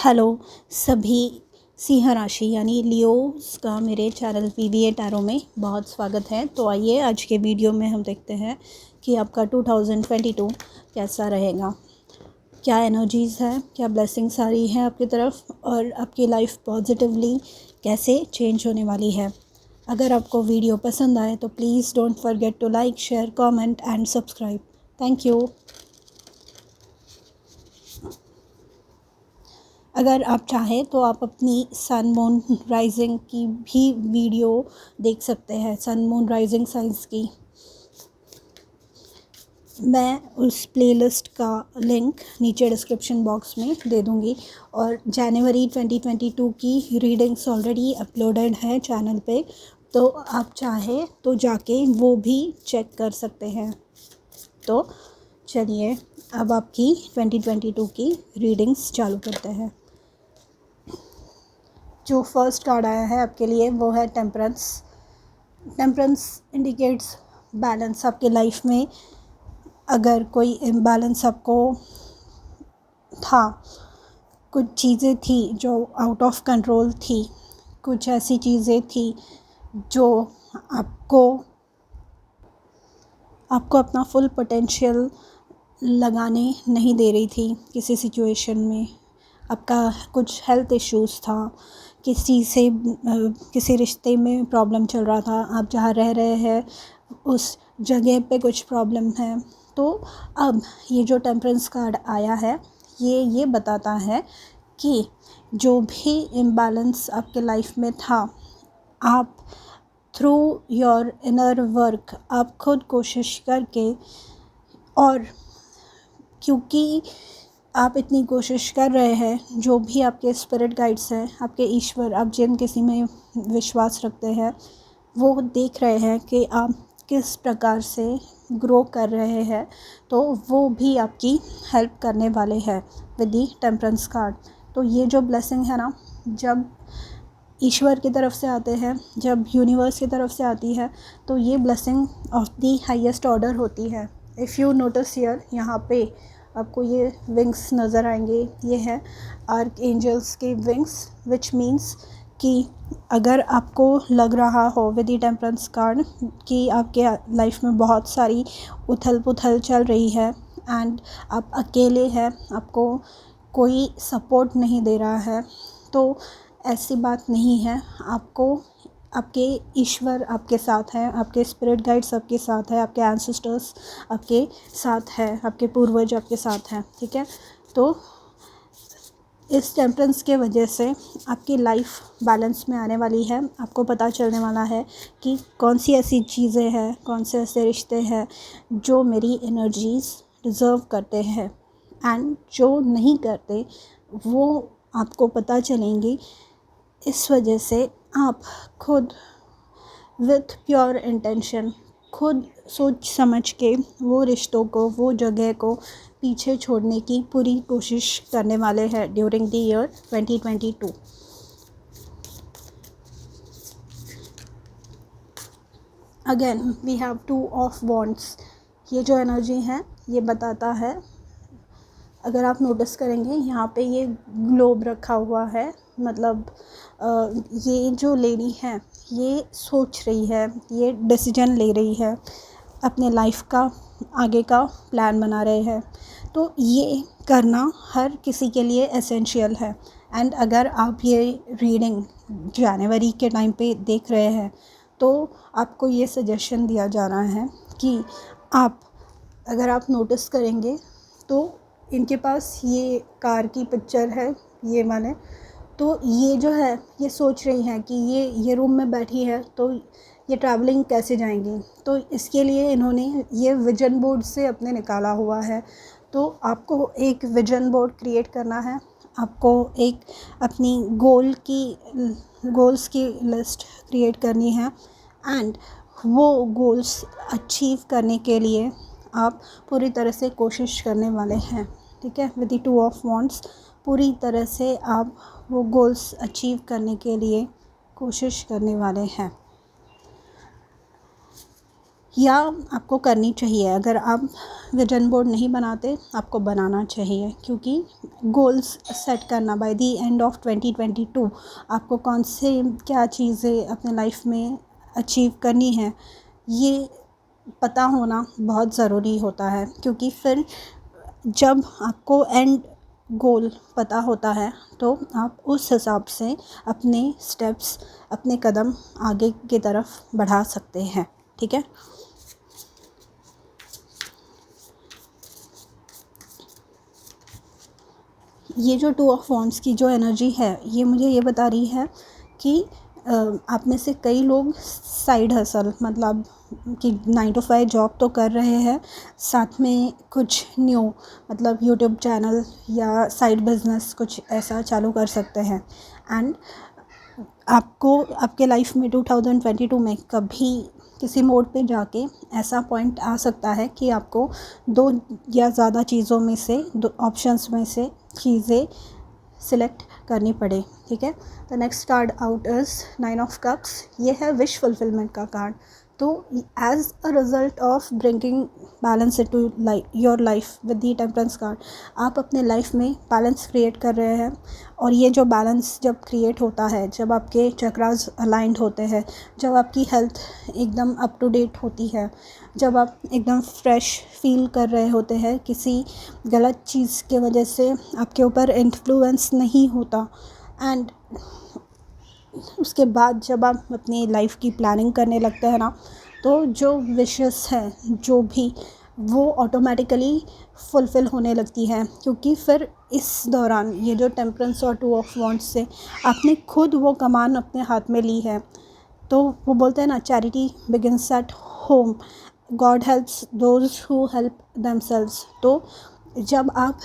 Hello सभी सिंह राशि यानी लियोस का मेरे चैनल PVA टैरो में बहुत स्वागत है। तो आइए आज के वीडियो में हम देखते हैं कि आपका 2022 कैसा रहेगा, क्या एनर्जीज़ है, क्या ब्लेसिंग्स आ रही हैं आपकी तरफ और आपकी लाइफ पॉजिटिवली कैसे चेंज होने वाली है। अगर आपको वीडियो पसंद आए तो please don't forget to like, share, comment and subscribe. Thank you. अगर आप चाहें तो आप अपनी सन मून राइजिंग की भी वीडियो देख सकते हैं, सन मून राइजिंग साइंस की। मैं उस प्लेलिस्ट का लिंक नीचे डिस्क्रिप्शन बॉक्स में दे दूँगी। और जनवरी 2022 की रीडिंग्स ऑलरेडी अपलोडेड है चैनल पे, तो आप चाहें तो जाके वो भी चेक कर सकते हैं। तो चलिए अब आपकी 2022 की रीडिंग्स चालू करते हैं। जो फर्स्ट कार्ड आया है आपके लिए वो है टेम्परेंस। Temperance indicates balance. आपके लाइफ में अगर कोई इम्बैलेंस आपको था, कुछ चीज़ें थी जो आउट ऑफ कंट्रोल थी, कुछ ऐसी चीज़ें थी जो आपको अपना फुल पोटेंशियल लगाने नहीं दे रही थी किसी सिचुएशन में। आपका कुछ हेल्थ इश्यूज़ था, किसी रिश्ते में प्रॉब्लम चल रहा था, आप जहाँ रह रहे हैं उस जगह पे कुछ प्रॉब्लम है। तो अब ये जो टेम्परेंस कार्ड आया है ये बताता है कि जो भी इम्बैलेंस आपके लाइफ में था, आप थ्रू योर इनर वर्क आप खुद कोशिश करके, और क्योंकि आप इतनी कोशिश कर रहे हैं, जो भी आपके स्पिरिट गाइड्स हैं, आपके ईश्वर, आप जिन किसी में विश्वास रखते हैं, वो देख रहे हैं कि आप किस प्रकार से ग्रो कर रहे हैं, तो वो भी आपकी हेल्प करने वाले हैं विद दी टेम्परेंस कार्ड। तो ये जो ब्लेसिंग है ना, जब ईश्वर की तरफ से आते हैं, जब यूनिवर्स की तरफ से आती है, तो ये blessing of the highest order होती है। इफ़ यू नोटिस हियर, यहाँ पे आपको ये विंग्स नज़र आएंगे, ये है आर्क एंजल्स के विंग्स, विच मीन्स कि अगर आपको लग रहा हो विद द टेम्परेंस कार्ड कि आपके लाइफ में बहुत सारी उथल पुथल चल रही है एंड आप अकेले हैं, आपको कोई सपोर्ट नहीं दे रहा है, तो ऐसी बात नहीं है। आपको आपके ईश्वर आपके साथ हैं, आपके स्पिरिट गाइड्स आपके साथ हैं, आपके एंसेस्टर्स आपके साथ हैं, आपके पूर्वज आपके साथ हैं, ठीक है। तो इस टेम्परेंस के वजह से आपकी लाइफ बैलेंस में आने वाली है। आपको पता चलने वाला है कि कौन सी ऐसी चीज़ें हैं, कौन से ऐसे रिश्ते हैं जो मेरी एनर्जीज़ डिज़र्व करते हैं एंड जो नहीं करते, वो आपको पता चलेंगी। इस वजह से आप खुद विथ प्योर इंटेंशन, खुद सोच समझ के वो रिश्तों को, वो जगह को पीछे छोड़ने की पूरी कोशिश करने वाले हैं during the year 2022। Again we have 2 of wands. ये जो एनर्जी है ये बताता है, अगर आप नोटिस करेंगे यहाँ पे ये ग्लोब रखा हुआ है, मतलब ये जो लेडी है ये सोच रही है, ये डिसीजन ले रही है, अपने लाइफ का आगे का प्लान बना रहे हैं। तो ये करना हर किसी के लिए एसेंशियल है। एंड अगर आप ये रीडिंग जनवरी के टाइम पे देख रहे हैं, तो आपको ये सजेशन दिया जा रहा है कि आप, अगर आप नोटिस करेंगे तो इनके पास ये कार की पिक्चर है, ये माने, तो ये जो है ये सोच रही हैं कि ये रूम में बैठी है तो ये ट्रैवलिंग कैसे जाएंगी। तो इसके लिए इन्होंने ये विजन बोर्ड से अपने निकाला हुआ है। तो आपको एक विजन बोर्ड क्रिएट करना है, आपको एक अपनी गोल्स की लिस्ट क्रिएट करनी है एंड वो गोल्स अचीव करने के लिए आप पूरी तरह से कोशिश करने वाले हैं, ठीक है। विद द 2 ऑफ वॉन्ड्स पूरी तरह से आप वो गोल्स अचीव करने के लिए कोशिश करने वाले हैं। या आपको करनी चाहिए। अगर आप विजन बोर्ड नहीं बनाते, आपको बनाना चाहिए, क्योंकि गोल्स सेट करना बाय द एंड ऑफ 2022 आपको कौन से क्या चीज़ें अपने लाइफ में अचीव करनी है, ये पता होना बहुत ज़रूरी होता है। क्योंकि फिर जब आपको एंड गोल पता होता है तो आप उस हिसाब से अपने स्टेप्स, अपने कदम आगे की तरफ बढ़ा सकते हैं। ठीक है। ये जो टू ऑफ वॉन्ड्स की जो एनर्जी है, ये मुझे ये बता रही है कि आप में से कई लोग साइड हसल, मतलब कि 9 to 5 जॉब तो कर रहे हैं, साथ में कुछ न्यू, मतलब यूट्यूब चैनल या साइड बिजनेस कुछ ऐसा चालू कर सकते हैं। एंड आपको आपके लाइफ में 2022 में कभी किसी मोड पे जाके ऐसा पॉइंट आ सकता है कि आपको 2 या ज़्यादा चीज़ों में से, 2 ऑप्शंस में से चीज़ें सिलेक्ट करनी पड़े। ठीक है। The next card out is 9 of cups. ये है विश फुलफिलमेंट का कार्ड। तो as a result of bringing balance into your life with the temperance card, आप अपने लाइफ में बैलेंस क्रिएट कर रहे हैं। और ये जो बैलेंस जब क्रिएट होता है, जब आपके चक्रास अलाइंड होते हैं, जब आपकी हेल्थ एकदम अप टू डेट होती है, जब आप एकदम फ्रेश फील कर रहे होते हैं, किसी गलत चीज़ के वजह से आपके ऊपर इन्फ्लुएंस नहीं होता, एंड उसके बाद जब आप अपनी लाइफ की प्लानिंग करने लगते हैं ना, तो जो विशेस हैं जो भी, वो ऑटोमेटिकली फुलफ़िल होने लगती है। क्योंकि फिर इस दौरान ये जो टेम्परेंस और टू ऑफ वॉन्ड्स से आपने खुद वो कमान अपने हाथ में ली है। तो वो बोलते हैं ना, charity begins at home, God helps those who help themselves. तो जब आप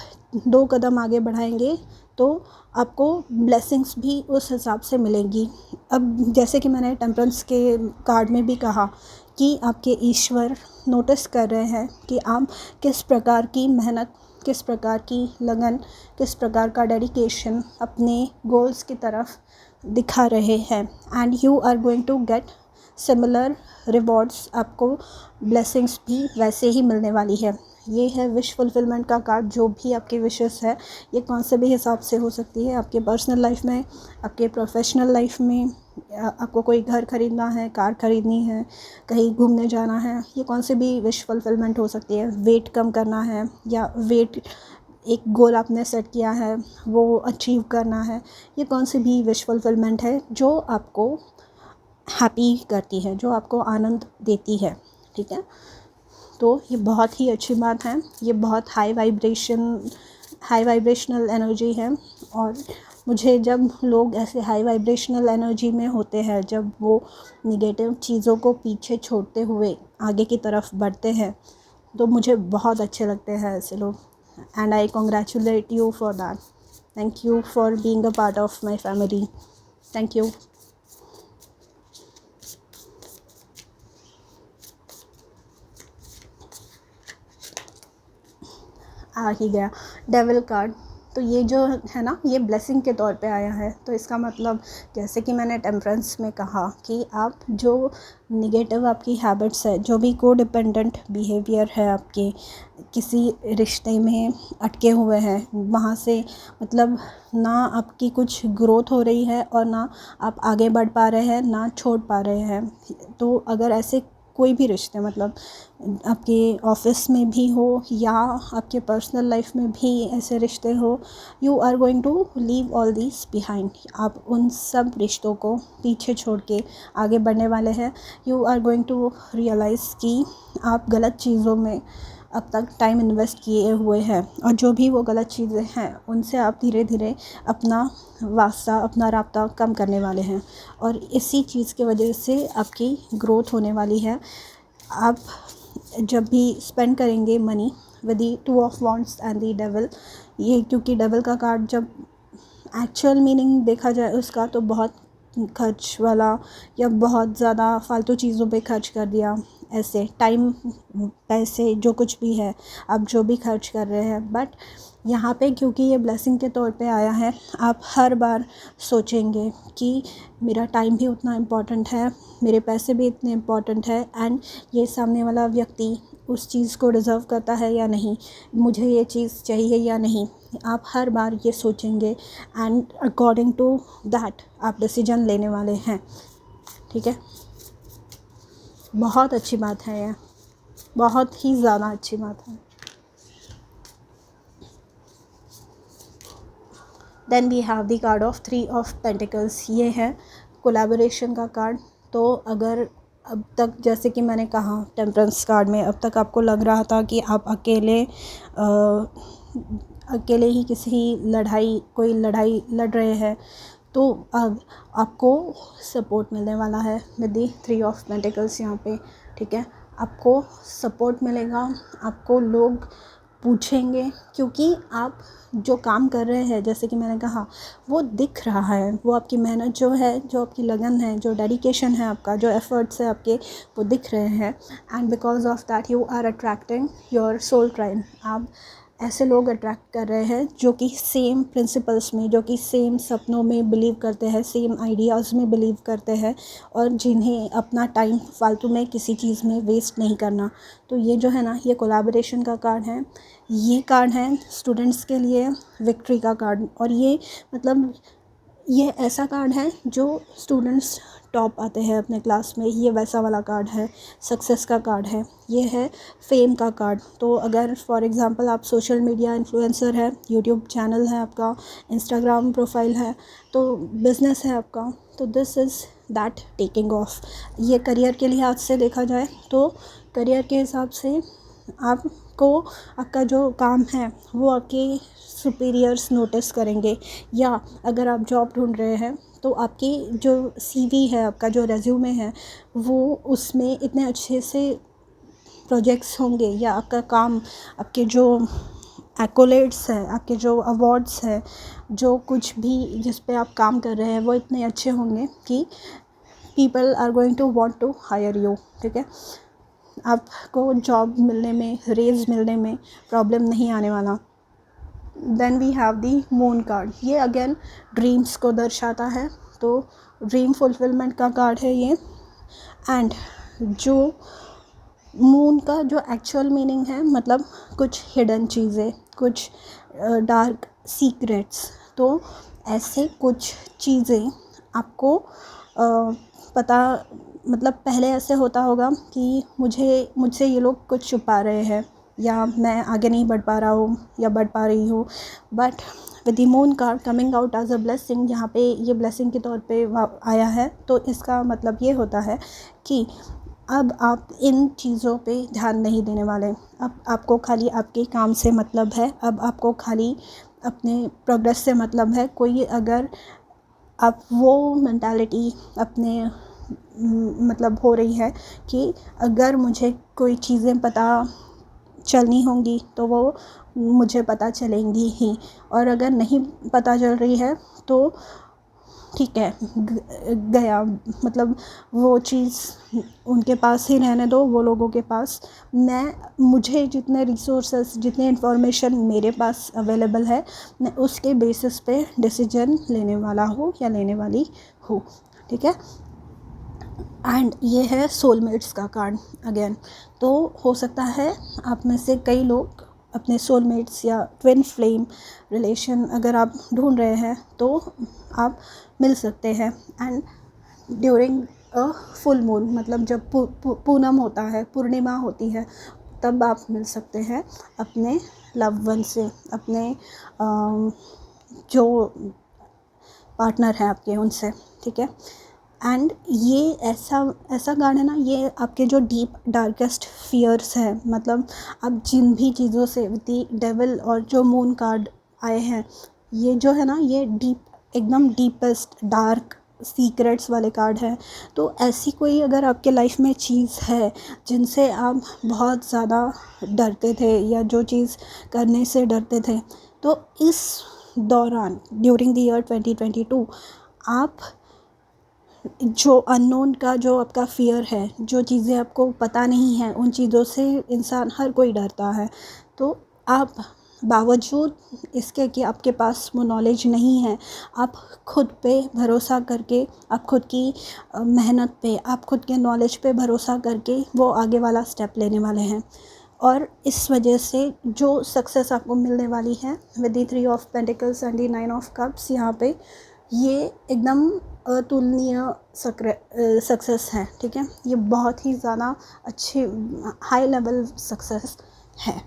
2 कदम आगे बढ़ाएंगे तो आपको ब्लेसिंग्स भी उस हिसाब से मिलेंगी। अब जैसे कि मैंने टेम्परेंस के कार्ड में भी कहा कि आपके ईश्वर नोटिस कर रहे हैं कि आप किस प्रकार की मेहनत, किस प्रकार की लगन, किस प्रकार का डेडिकेशन अपने गोल्स की तरफ दिखा रहे हैं। And you are going to get similar rewards. आपको ब्लेसिंग्स भी वैसे ही मिलने वाली है। ये है विश फुलफिलमेंट का कार्ड। जो भी आपकी विशेस है, ये कौन से भी हिसाब से हो सकती है, आपके पर्सनल लाइफ में, आपके प्रोफेशनल लाइफ में, आपको कोई घर खरीदना है, कार खरीदनी है, कहीं घूमने जाना है, ये कौन से भी विश फुलफिलमेंट हो सकती है। वेट कम करना है, या वेट एक गोल आपने सेट किया है वो अचीव करना है, ये कौन सी भी विश फुलफिलमेंट है जो आपको हैप्पी करती है, जो आपको आनंद देती है। ठीक है। तो ये बहुत ही अच्छी बात है। ये बहुत हाई वाइब्रेशनल एनर्जी है। और मुझे जब लोग ऐसे हाई वाइब्रेशनल एनर्जी में होते हैं, जब वो निगेटिव चीज़ों को पीछे छोड़ते हुए आगे की तरफ बढ़ते हैं, तो मुझे बहुत अच्छे लगते हैं ऐसे लोग। And I congratulate you for that. Thank you for being a part of my family. Thank you. आ ही गया डेविल कार्ड। तो ये जो है ना, ये ब्लेसिंग के तौर पे आया है। तो इसका मतलब, जैसे कि मैंने टेम्परेंस में कहा कि आप जो निगेटिव आपकी हैबिट्स है, जो भी को डिपेंडेंट बिहेवियर है, आपके किसी रिश्ते में अटके हुए हैं, वहाँ से मतलब ना आपकी कुछ ग्रोथ हो रही है और ना आप आगे बढ़ पा रहे हैं, ना छोड़ पा रहे हैं। तो अगर ऐसे कोई भी रिश्ते, मतलब आपके ऑफिस में भी हो या आपके पर्सनल लाइफ में भी ऐसे रिश्ते हो, you are going to leave all this behind. आप उन सब रिश्तों को पीछे छोड़ के आगे बढ़ने वाले हैं। You are going to realise कि आप गलत चीज़ों में अब तक टाइम इन्वेस्ट किए हुए हैं, और जो भी वो गलत चीज़ें हैं उनसे आप धीरे धीरे अपना वास्ता, अपना राब्ता कम करने वाले हैं। और इसी चीज़ की वजह से आपकी ग्रोथ होने वाली है। आप जब भी स्पेंड करेंगे money with the 2 of wands and the devil, ये क्योंकि डेविल का कार्ड जब एक्चुअल मीनिंग देखा जाए उसका, तो बहुत खर्च वाला या बहुत ज़्यादा फालतू चीज़ों पे खर्च कर दिया, ऐसे टाइम, पैसे, जो कुछ भी है आप जो भी खर्च कर रहे हैं। बट यहाँ पे क्योंकि ये ब्लेसिंग के तौर पे आया है, आप हर बार सोचेंगे कि मेरा टाइम भी उतना इम्पॉर्टेंट है, मेरे पैसे भी इतने इम्पॉर्टेंट है, एंड ये सामने वाला व्यक्ति उस चीज़ को डिज़र्व करता है या नहीं, मुझे ये चीज़ चाहिए या नहीं। आप हर बार ये सोचेंगे एंड अकॉर्डिंग टू दैट आप डिसीजन लेने वाले हैं। ठीक है, बहुत अच्छी बात है ये, बहुत ही ज़्यादा अच्छी बात है। Then we have the card of 3 of pentacles. ये है कोलैबोरेशन का कार्ड। तो अगर अब तक, जैसे कि मैंने कहा टेम्परेंस कार्ड में, अब तक आपको लग रहा था कि आप अकेले ही कोई लड़ाई लड़ रहे हैं, तो अब आपको सपोर्ट मिलने वाला है विद दी 3 ऑफ पेंटिकल्स यहाँ पे। ठीक है, आपको सपोर्ट मिलेगा, आपको लोग पूछेंगे, क्योंकि आप जो काम कर रहे हैं, जैसे कि मैंने कहा, वो दिख रहा है, वो आपकी मेहनत जो है, जो आपकी लगन है, जो डेडिकेशन है आपका, जो एफर्ट्स है आपके, वो दिख रहे हैं। And because of that you are attracting your soul trine. आप ऐसे लोग अट्रैक्ट कर रहे हैं जो कि सेम प्रिंसिपल्स में, जो कि सेम सपनों में बिलीव करते हैं, सेम आइडियाज़ में बिलीव करते हैं, और जिन्हें अपना टाइम फालतू में किसी चीज़ में वेस्ट नहीं करना। तो ये जो है ना, ये कोलैबोरेशन का कार्ड है। ये कार्ड है स्टूडेंट्स के लिए विक्ट्री का कार्ड। और ये मतलब ये ऐसा कार्ड है जो स्टूडेंट्स टॉप आते हैं अपने क्लास में, ये वैसा वाला कार्ड है। सक्सेस का कार्ड है। ये है फेम का कार्ड। तो अगर फॉर एग्ज़ाम्पल आप सोशल मीडिया इन्फ्लुएंसर है, यूट्यूब चैनल है आपका, इंस्टाग्राम प्रोफाइल है, तो बिज़नेस है आपका, तो this is that taking of. ये करियर के लिहाज से देखा जाए तो करियर के हिसाब से आपको आपका जो काम है वो आपके सुपीरियर्स नोटिस करेंगे। या अगर आप जॉब ढूंढ रहे हैं तो आपकी जो सीवी है, आपका जो रेज्यूमे है, वो उसमें इतने अच्छे से प्रोजेक्ट्स होंगे, या आपका काम, आपके जो एक्कोलेट्स हैं, आपके जो अवार्ड्स हैं, जो कुछ भी जिस पे आप काम कर रहे हैं, वो इतने अच्छे होंगे कि people are going to want to hire you. ठीक है, आपको जॉब मिलने में, रेज़ मिलने में प्रॉब्लम नहीं आने वाला। Then we have the moon card. ये अगेन ड्रीम्स को दर्शाता है, तो ड्रीम फुलफिलमेंट का कार्ड है ये। एंड जो मून का जो एक्चुअल मीनिंग है, मतलब कुछ हिडन चीज़ें, कुछ डार्क सीक्रेट्स। तो ऐसे कुछ चीज़ें आपको पता, मतलब पहले ऐसे होता होगा कि मुझसे ये लोग कुछ छुपा रहे हैं, या मैं आगे नहीं बढ़ पा रहा हूँ या बढ़ पा रही हूँ। But with the moon card coming out as a blessing, यहाँ पे ये ब्लेसिंग के तौर पे आया है। तो इसका मतलब ये होता है कि अब आप इन चीज़ों पे ध्यान नहीं देने वाले। अब आपको खाली आपके काम से मतलब है, अब आपको खाली अपने प्रोग्रेस से मतलब है। कोई अगर आप वो मेंटालिटी अपने मतलब हो रही है कि अगर मुझे कोई चीज़ें पता चलनी होंगी तो वो मुझे पता चलेंगी ही, और अगर नहीं पता चल रही है तो ठीक है, गया, मतलब वो चीज़ उनके पास ही रहने दो, वो लोगों के पास। मुझे जितने रिसोर्सेस, जितनी इन्फॉर्मेशन मेरे पास अवेलेबल है, मैं उसके बेसिस पे डिसीजन लेने वाला हूँ या लेने वाली हूँ। ठीक है, एंड ये है सोलमेट्स का कार्ड अगेन। तो हो सकता है आप में से कई लोग अपने सोलमेट्स या ट्विन फ्लेम रिलेशन अगर आप ढूंढ रहे हैं तो आप मिल सकते हैं। And during a full moon, मतलब जब पूनम होता है, पूर्णिमा होती है, तब आप मिल सकते हैं अपने लव वन से, अपने जो पार्टनर हैं आपके, उनसे। ठीक है, एंड ये ऐसा कार्ड है ना, ये आपके जो डीप डार्केस्ट फियर्स हैं, मतलब आप जिन भी चीज़ों से, दी डेविल और जो मून कार्ड आए हैं, ये जो है ना, ये एकदम डीपेस्ट डार्क सीक्रेट्स वाले कार्ड हैं। तो ऐसी कोई अगर आपके लाइफ में चीज़ है जिनसे आप बहुत ज़्यादा डरते थे, या जो चीज़ करने से डरते थे, तो इस दौरान ड्यूरिंग द ईयर 2022 आप जो अननोन का जो आपका फ़ियर है, जो चीज़ें आपको पता नहीं है, उन चीज़ों से इंसान हर कोई डरता है। तो आप बावजूद इसके कि आपके पास वो नॉलेज नहीं है, आप खुद पे भरोसा करके, आप खुद की मेहनत पे, आप खुद के नॉलेज पे भरोसा करके वो आगे वाला स्टेप लेने वाले हैं। और इस वजह से जो सक्सेस आपको मिलने वाली है with the 3 of pentacles and the 9 of cups, यहाँ पे ये एकदम अतुलनीय सक्सेस है, ठीक है। ये बहुत ही ज़्यादा अच्छी हाई लेवल सक्सेस है,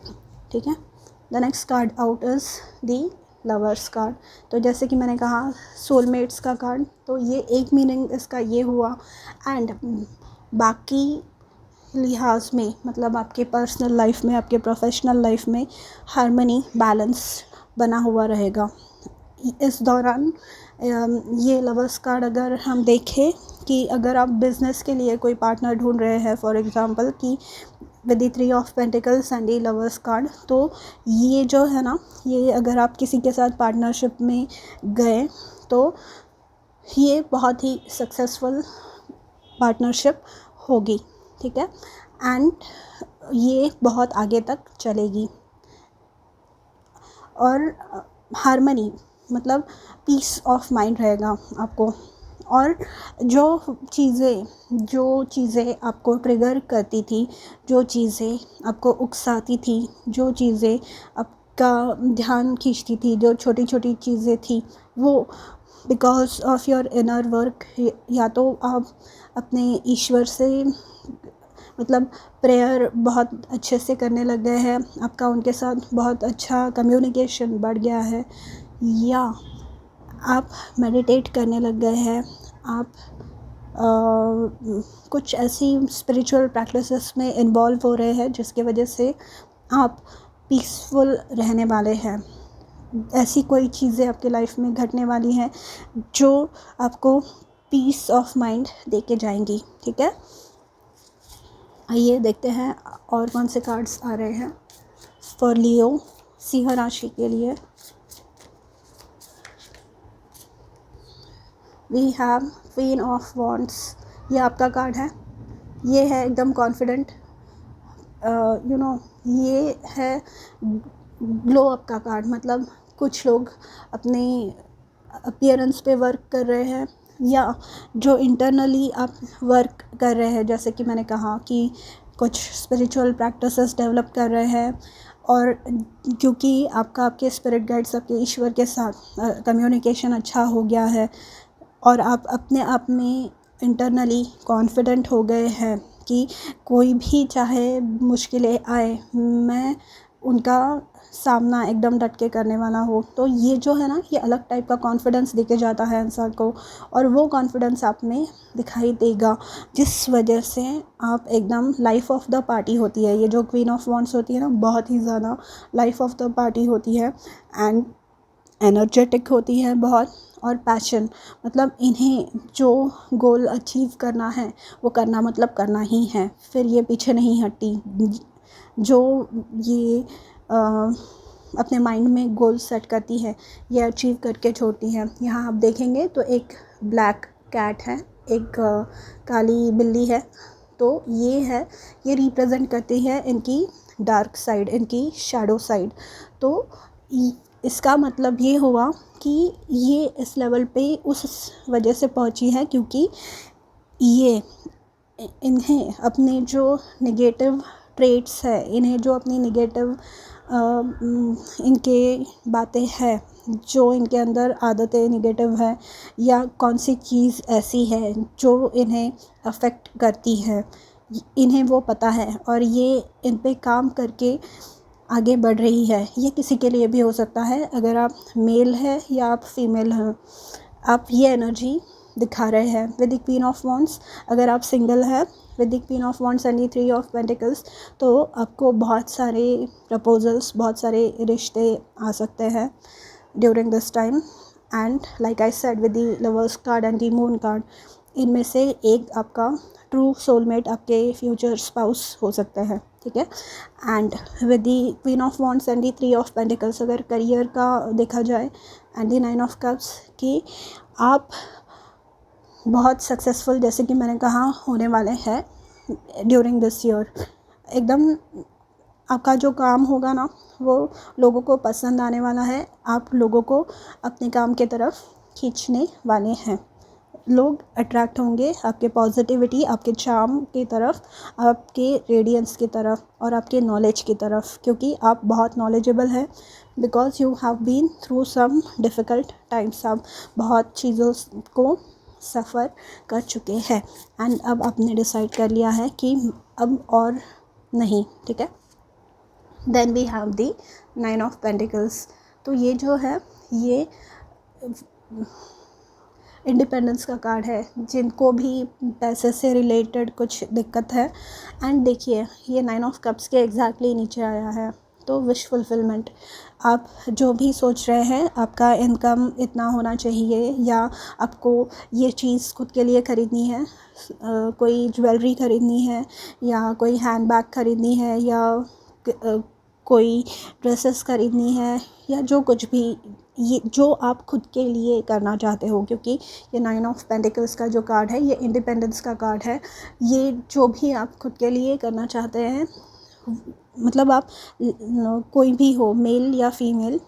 ठीक है। The next card out is the lovers card. तो जैसे कि मैंने कहा सोलमेट्स का कार्ड, तो ये एक मीनिंग इसका ये हुआ। एंड बाकी लिहाज में, मतलब आपके पर्सनल लाइफ में, आपके प्रोफेशनल लाइफ में हार्मनी, बैलेंस बना हुआ रहेगा इस दौरान। ये लवर्स कार्ड अगर हम देखें कि अगर आप बिज़नेस के लिए कोई पार्टनर ढूंढ रहे हैं, फॉर एग्जांपल कि with the 3 of pentacles and the lovers card, तो ये जो है ना, ये अगर आप किसी के साथ पार्टनरशिप में गए तो ये बहुत ही सक्सेसफुल पार्टनरशिप होगी, ठीक है। एंड ये बहुत आगे तक चलेगी। और हार्मनी मतलब पीस ऑफ माइंड रहेगा आपको। और जो चीज़ें आपको ट्रिगर करती थी, जो चीज़ें आपको उकसाती थी, जो चीज़ें आपका ध्यान खींचती थी, जो छोटी छोटी चीज़ें थी, वो because of your inner work, या तो आप अपने ईश्वर से मतलब प्रेयर बहुत अच्छे से करने लग गए हैं, आपका उनके साथ बहुत अच्छा कम्युनिकेशन बढ़ गया है, या आप मेडिटेट करने लग गए हैं, आप कुछ ऐसी स्पिरिचुअल प्रैक्टिसेस में इन्वॉल्व हो रहे हैं जिसकी वजह से आप पीसफुल रहने वाले हैं। ऐसी कोई चीज़ें आपके लाइफ में घटने वाली हैं जो आपको पीस ऑफ माइंड दे के जाएंगी, ठीक है। आइए देखते हैं और कौन से कार्ड्स आ रहे हैं फॉर लियो, सिंह राशि के लिए। We have queen of wands, ये आपका कार्ड है। ये है एकदम कॉन्फिडेंट, ये है ग्लो अप का कार्ड। मतलब कुछ लोग अपनी अपीयरेंस पे वर्क कर रहे हैं, या जो इंटरनली आप वर्क कर रहे हैं, जैसे कि मैंने कहा कि कुछ स्पिरिचुअल प्रैक्टिसेस डेवलप कर रहे हैं। और क्योंकि आपके स्पिरिट गाइड्स, आपके ईश्वर के साथ कम्युनिकेशन अच्छा हो गया है और आप अपने आप में इंटरनली कॉन्फिडेंट हो गए हैं कि कोई भी चाहे मुश्किलें आए, मैं उनका सामना एकदम डट के करने वाला हो, तो ये जो है ना, ये अलग टाइप का कॉन्फिडेंस देके जाता है इंसान को। और वो कॉन्फिडेंस आप में दिखाई देगा, जिस वजह से आप एकदम लाइफ ऑफ द पार्टी होती है। ये जो क्वीन ऑफ वॉन्ड्स होती है ना, बहुत ही ज़्यादा लाइफ ऑफ द पार्टी होती है एंड एनर्जेटिक होती है बहुत। और पैशन, मतलब इन्हें जो गोल अचीव करना है वो करना, मतलब करना ही है, फिर ये पीछे नहीं हटती। जो ये अपने माइंड में गोल सेट करती है, ये अचीव करके छोड़ती है। यहाँ आप देखेंगे तो एक ब्लैक कैट है, एक काली बिल्ली है, तो ये रिप्रेजेंट करती है इनकी डार्क साइड, इनकी शैडो साइड। तो इसका मतलब ये हुआ कि ये इस लेवल पे उस वजह से पहुंची है क्योंकि ये इन्हें अपने जो नेगेटिव ट्रेट्स है, इन्हें जो अपनी नेगेटिव इनके बातें हैं, जो इनके अंदर आदतें नेगेटिव है, या कौन सी चीज़ ऐसी है जो इन्हें अफेक्ट करती है, इन्हें वो पता है और ये इन पे काम करके आगे बढ़ रही है। ये किसी के लिए भी हो सकता है, अगर आप मेल है या आप फीमेल हैं, आप ये एनर्जी दिखा रहे हैं with the queen of wands. अगर आप सिंगल है with the queen of wands and the 3 of pentacles, तो आपको बहुत सारे प्रपोजल्स, बहुत सारे रिश्ते आ सकते हैं during this time. And like I said with the lovers card and the moon card, इनमें से एक आपका ट्रू सोलमेट, आपके फ्यूचर स्पाउस हो सकते हैं, ठीक है। And with the queen of wands and the 3 of pentacles, अगर करियर का देखा जाए एंड द 9 ऑफ कप्स, कि आप बहुत सक्सेसफुल, जैसे कि मैंने कहा, होने वाले हैं ड्यूरिंग दिस ईयर। एकदम आपका जो काम होगा ना वो लोगों को पसंद आने वाला है, आप लोगों को अपने काम की तरफ खींचने वाले हैं। लोग अट्रैक्ट होंगे आपके पॉजिटिविटी, आपके चार्म की तरफ, आपके रेडियंस की तरफ और आपके नॉलेज की तरफ, क्योंकि आप बहुत नॉलेजेबल हैं, because you have been through some difficult times. आप बहुत चीज़ों को सफ़र कर चुके हैं एंड अब आपने डिसाइड कर लिया है कि अब और नहीं, ठीक है। Then we have the 9 of pentacles. तो ये जो है ये इंडिपेंडेंस का कार्ड है, जिनको भी पैसे से रिलेटेड कुछ दिक्कत है। एंड देखिए ये 9 ऑफ कप्स के एग्जैक्टली नीचे आया है, तो विश फुलफिलमेंट। आप जो भी सोच रहे हैं, आपका इनकम इतना होना चाहिए, या आपको ये चीज़ खुद के लिए ख़रीदनी है, कोई ज्वेलरी ख़रीदनी है, या कोई हैंड बैग ख़रीदनी है, या कोई ड्रेसेस ख़रीदनी है, या जो कुछ भी, ये जो आप खुद के लिए करना चाहते हो, क्योंकि ये 9 ऑफ पेंटिकल्स का जो कार्ड है ये इंडिपेंडेंस का कार्ड है। ये जो भी आप खुद के लिए करना चाहते हैं, मतलब आप कोई भी हो, मेल या female,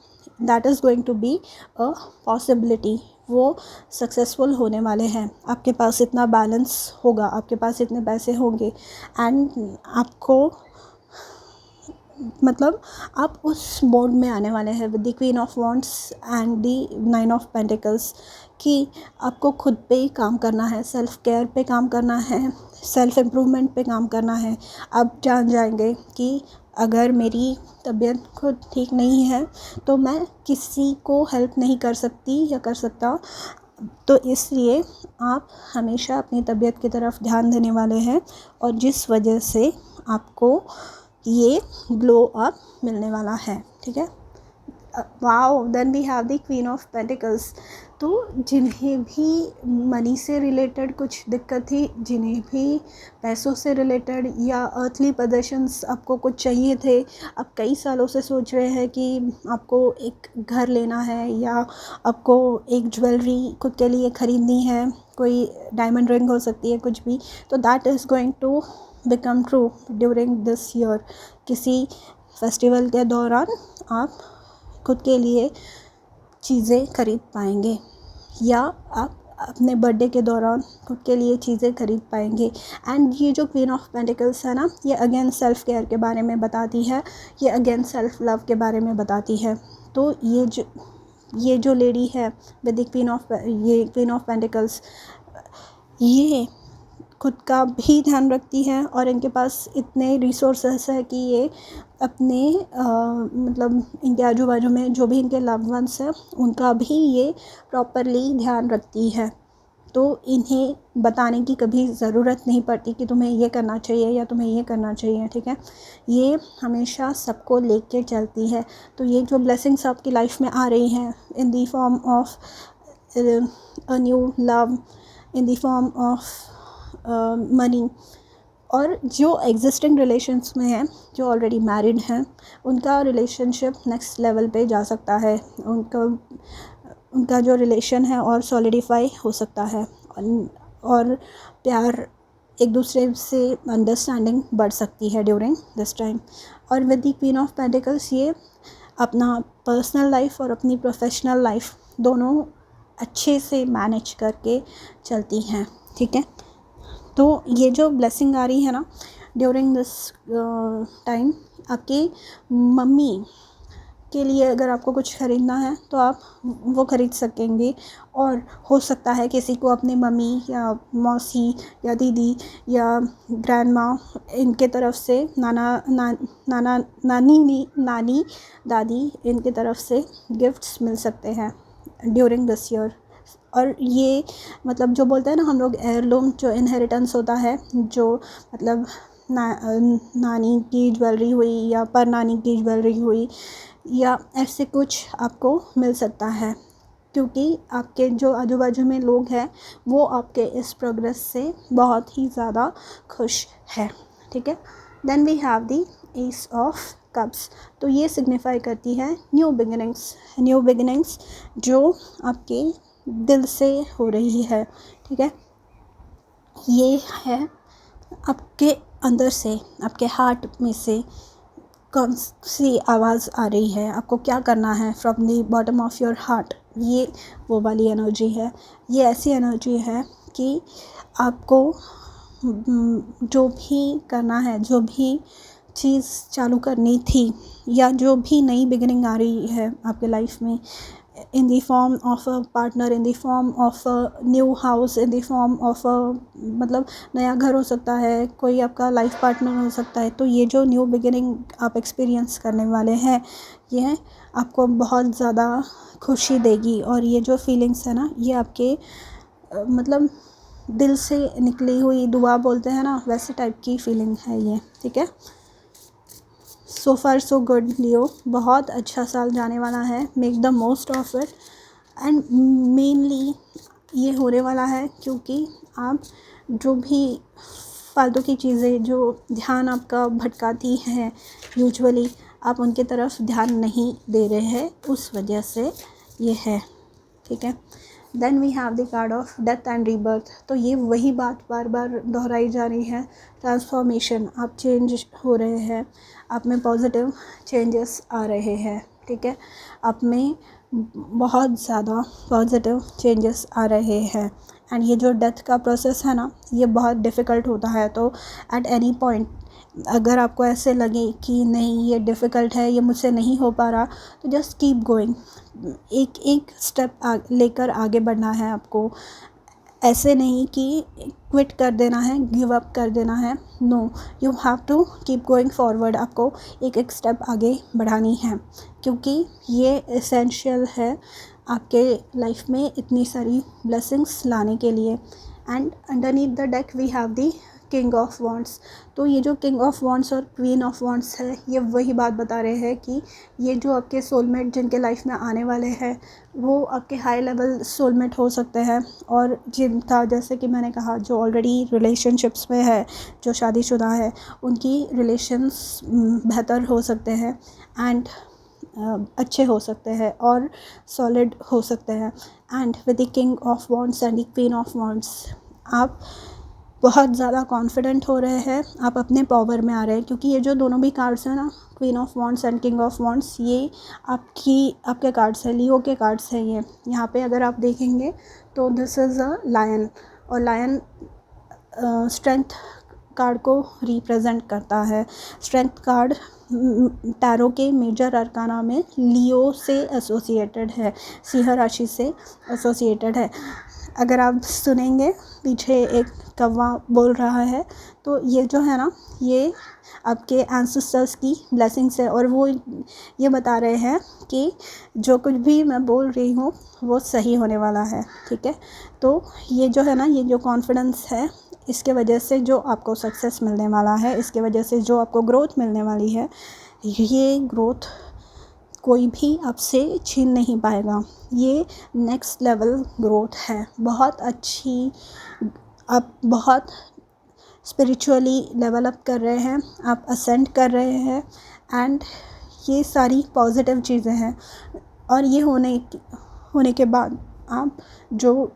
that is going to be a possibility. वो सक्सेसफुल होने वाले हैं। आपके पास इतना बैलेंस होगा, आपके पास इतने पैसे होंगे, एंड आपको मतलब आप उस मोड में आने वाले हैं with the queen of wands and the 9 of pentacles, कि आपको खुद पे ही काम करना है, सेल्फ केयर पे काम करना है, सेल्फ इम्प्रूवमेंट पे काम करना है। आप जान जाएंगे कि अगर मेरी तबीयत खुद ठीक नहीं है तो मैं किसी को हेल्प नहीं कर सकती या कर सकता, तो इसलिए आप हमेशा अपनी तबीयत की तरफ ध्यान देने वाले हैं, और जिस वजह से आपको ये ग्लो अप मिलने वाला है, ठीक है। Wow, then we have the queen of pentacles. तो जिन्हें भी मनी से रिलेटेड कुछ दिक्कत थी, जिन्हें भी पैसों से रिलेटेड या अर्थली पोजेशंस आपको कुछ चाहिए थे, आप कई सालों से सोच रहे हैं कि आपको एक घर लेना है, या आपको एक ज्वेलरी खुद के लिए ख़रीदनी है, कोई डायमंड रिंग हो सकती है, कुछ भी, तो that is going to become true during this year. किसी फेस्टिवल के दौरान आप खुद के लिए चीज़ें खरीद पाएंगे, या आप अपने बर्थडे के दौरान खुद के लिए चीज़ें खरीद पाएंगे। एंड ये जो क्वीन ऑफ पेंटिकल्स है ना, ये अगेन सेल्फ केयर के बारे में बताती है, ये अगेन सेल्फ लव के बारे में बताती है। तो ये जो लेडी है with the queen of pentacles, ये खुद का भी ध्यान रखती है, और इनके पास इतने रिसोर्सेस है कि ये अपने मतलब इनके आजू बाजू में जो भी इनके लव्ड वंस हैं उनका भी ये प्रॉपरली ध्यान रखती है। तो इन्हें बताने की कभी ज़रूरत नहीं पड़ती कि तुम्हें ये करना चाहिए या तुम्हें ये करना चाहिए, ठीक है। ये हमेशा सबको लेके चलती है। तो ये जो ब्लेसिंग्स आपकी लाइफ में आ रही हैं in the form of a new love, in the form of money, और जो एग्जिस्टिंग रिलेशन्स में हैं, जो ऑलरेडी मैरिड हैं, उनका रिलेशनशिप नेक्स्ट लेवल पे जा सकता है, उनका जो रिलेशन है और सॉलिडिफाई हो सकता है, और प्यार, एक दूसरे से अंडरस्टैंडिंग बढ़ सकती है ड्यूरिंग दिस टाइम। और with the queen of pentacles ये अपना पर्सनल लाइफ और अपनी प्रोफेशनल लाइफ दोनों अच्छे से मैनेज करके चलती हैं, ठीक है। तो ये जो ब्लेसिंग आ रही है ना ड्यूरिंग दिस टाइम, आपकी मम्मी के लिए अगर आपको कुछ ख़रीदना है तो आप वो ख़रीद सकेंगे, और हो सकता है किसी को अपनी मम्मी या मौसी या दीदी या ग्रैंड माँ, इनके तरफ से नानी दादी, इनके तरफ से गिफ्ट्स मिल सकते हैं ड्यूरिंग दिस ईयर। और ये मतलब जो बोलते हैं ना हम लोग, हेयरलूम जो इनहेरिटेंस होता है, जो मतलब नानी की ज्वेलरी हुई या पर नानी की ज्वेलरी हुई, या ऐसे कुछ आपको मिल सकता है, क्योंकि आपके जो आजू बाजू में लोग हैं वो आपके इस प्रोग्रेस से बहुत ही ज़्यादा खुश है, ठीक है। Then we have the ace of cups. तो ये सिग्निफाई करती है न्यू बिगिनिंग्स जो आपके दिल से हो रही है, ठीक है। ये है आपके अंदर से, आपके हार्ट में से कौन सी आवाज़ आ रही है, आपको क्या करना है from the bottom of your heart, ये वो वाली एनर्जी है। ये ऐसी एनर्जी है कि आपको जो भी करना है, जो भी चीज़ चालू करनी थी, या जो भी नई बिगिनिंग आ रही है आपके लाइफ में, in the form of a partner, in the form of a new house, in the form of a मतलब नया घर हो सकता है, कोई आपका लाइफ पार्टनर हो सकता है। तो ये जो न्यू बिगिनिंग आप एक्सपीरियंस करने वाले हैं, ये आपको बहुत ज़्यादा खुशी देगी। और ये जो फीलिंग्स है ना, ये आपके मतलब दिल से निकली हुई दुआ बोलते हैं ना, वैसे टाइप की फीलिंग है ये, ठीक है। सो फार सो गुड लियो, बहुत अच्छा साल जाने वाला है। Make the most of it. And mainly ये होने वाला है क्योंकि आप जो भी फालतू की चीज़ें जो ध्यान आपका भटकाती हैं यूजुअली, आप उनके तरफ ध्यान नहीं दे रहे हैं, उस वजह से ये है, ठीक है। Then we have the card of death and rebirth. तो ये वही बात बार बार दोहराई जा रही है, ट्रांसफॉर्मेशन, आप चेंज हो रहे हैं, आप में पॉजिटिव चेंजेस आ रहे हैं, ठीक है। आप में बहुत ज़्यादा पॉजिटिव चेंजेस आ रहे हैं। एंड ये जो डेथ का प्रोसेस है ना, ये बहुत डिफ़िकल्ट होता है। तो एट एनी पॉइंट अगर आपको ऐसे लगे कि नहीं ये डिफ़िकल्ट है, ये मुझसे नहीं हो पा रहा, तो जस्ट कीप गोइंग। एक एक स्टेप लेकर आगे बढ़ना है आपको। ऐसे नहीं कि क्विट कर देना है, गिव अप कर देना है। No, you have to keep going forward. आपको एक एक स्टेप आगे बढ़ानी है, क्योंकि ये एसेंशियल है आपके लाइफ में इतनी सारी ब्लेसिंग्स लाने के लिए। And underneath the deck we have the king of wands. तो ये जो किंग ऑफ वॉन्ड्स और क्वीन ऑफ वॉन्ड्स है, ये वही बात बता रहे हैं कि ये जो आपके सोलमेट जिनके लाइफ में आने वाले हैं, वो आपके हाई लेवल सोलमेट हो सकते हैं। और जिनका, जैसे कि मैंने कहा, जो ऑलरेडी रिलेशनशिप्स में है, जो शादीशुदा है, उनकी रिलेशंस बेहतर हो सकते हैं एंड अच्छे हो सकते हैं और सॉलिड हो सकते हैं। And with the king of wands and the queen of wands, आप बहुत ज़्यादा कॉन्फिडेंट हो रहे हैं, आप अपने पावर में आ रहे हैं। क्योंकि ये जो दोनों भी कार्ड्स हैं ना, queen of wands and king of wands, ये आपके कार्ड्स हैं, लियो के कार्ड्स हैं। ये यहाँ पे अगर आप देखेंगे तो दिस इज़ अ लायन, और लायन स्ट्रेंथ कार्ड को रिप्रेजेंट करता है। स्ट्रेंथ कार्ड टैरो के मेजर अरकाना में लियो से एसोसिएटेड है, सिंह राशि से एसोसिएटेड है। अगर आप सुनेंगे पीछे एक कौवा बोल रहा है, तो ये जो है ना, ये आपके एंसेस्टर्स की ब्लेसिंग्स है। और वो ये बता रहे हैं कि जो कुछ भी मैं बोल रही हूँ वो सही होने वाला है, ठीक है। तो ये जो है ना, ये जो कॉन्फिडेंस है, इसके वजह से जो आपको सक्सेस मिलने वाला है, इसके वजह से जो आपको ग्रोथ मिलने वाली है, ये ग्रोथ कोई भी आपसे छीन नहीं पाएगा। ये नेक्स्ट लेवल ग्रोथ है, बहुत अच्छी। आप बहुत स्पिरिचुअली लेवल अप कर रहे हैं, आप असेंड कर रहे हैं। एंड ये सारी पॉजिटिव चीज़ें हैं। और ये होने के बाद आप जो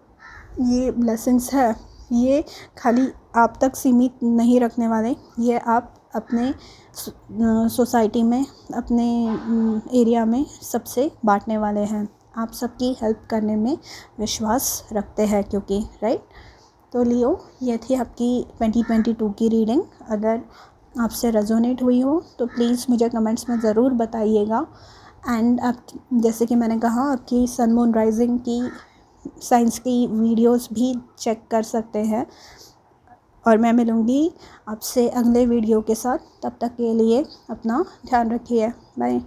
ये ब्लेसिंग्स है, ये खाली आप तक सीमित नहीं रखने वाले, ये आप अपने सोसाइटी में, अपने एरिया में सबसे बांटने वाले हैं। आप सबकी हेल्प करने में विश्वास रखते हैं, क्योंकि राइट। तो लियो, ये थी आपकी 2022 की रीडिंग। अगर आपसे रेजोनेट हुई हो तो प्लीज़ मुझे कमेंट्स में ज़रूर बताइएगा। एंड आप, जैसे कि मैंने कहा, आपकी सन मून राइजिंग की साइंस की वीडियोस भी चेक कर सकते हैं। और मैं मिलूँगी आपसे अगले वीडियो के साथ। तब तक के लिए अपना ध्यान रखिए। बाय।